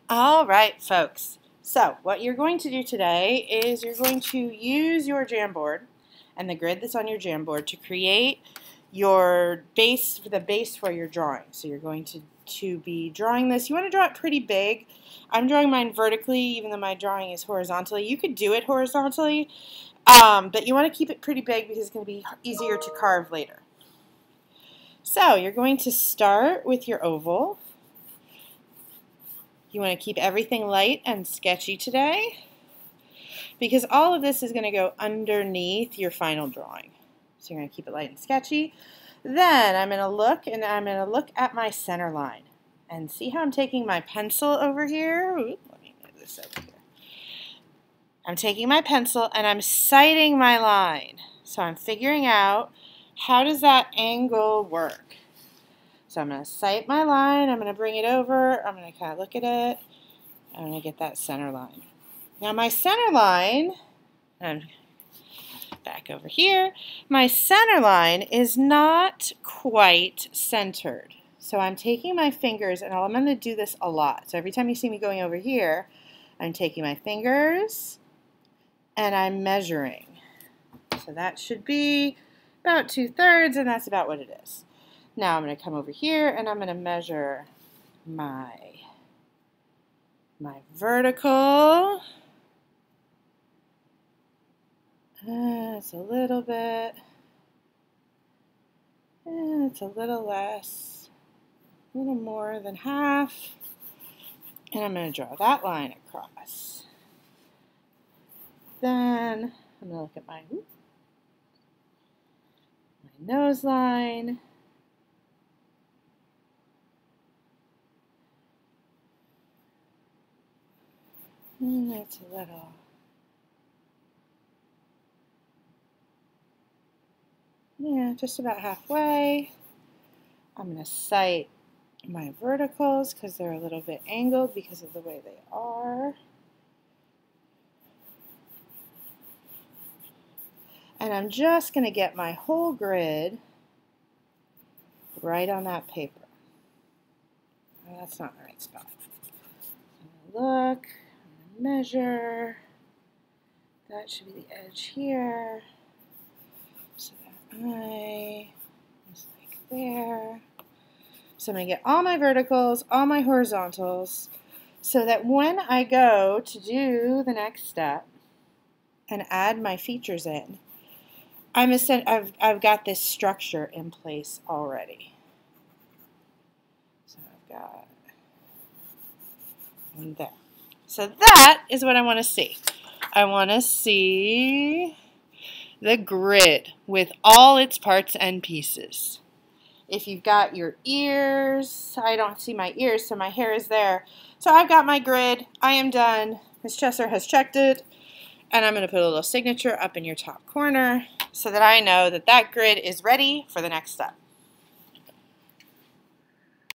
All right, folks. So what you're going to do today is you're going to use your Jamboard and the grid that's on your Jamboard to create your base, the base for your drawing. So you're going to be drawing this. You want to draw it pretty big. I'm drawing mine vertically, even though my drawing is horizontally. You could do it horizontally, but you want to keep it pretty big because it's going to be easier to carve later. So you're going to start with your oval. You want to keep everything light and sketchy today because all of this is going to go underneath your final drawing. So you're going to keep it light and sketchy. Then I'm going to look at my center line and see how I'm taking my pencil over here. Ooh, let me move this over here. I'm taking my pencil and I'm sighting my line. So I'm figuring out how does that angle work. So I'm going to sight my line, I'm going to bring it over, I'm going to kind of look at it, I'm going to get that center line. Now my center line, I'm back over here, my center line is not quite centered. So I'm taking my fingers, and I'm going to do this a lot. So every time you see me going over here, I'm taking my fingers and I'm measuring. So that should be about 2/3, and that's about what it is. Now I'm going to come over here and I'm going to measure my vertical. It's a little bit, it's a little less, a little more than half. And I'm going to draw that line across. Then I'm going to look at my nose line. That's a little. Yeah, just about halfway. I'm going to sight my verticals because they're a little bit angled because of the way they are. And I'm just going to get my whole grid right on that paper. Oh, that's not the right spot. I'm going to look. Measure. That should be the edge here. So that eye is like there. So I'm going to get all my verticals, all my horizontals, so that when I go to do the next step and add my features in, I've got this structure in place already. So I've got and there. So that is what I want to see. I want to see the grid with all its parts and pieces. If you've got your ears, I don't see my ears, so my hair is there. So I've got my grid. I am done. Ms. Chesser has checked it. And I'm going to put a little signature up in your top corner so that I know that that grid is ready for the next step.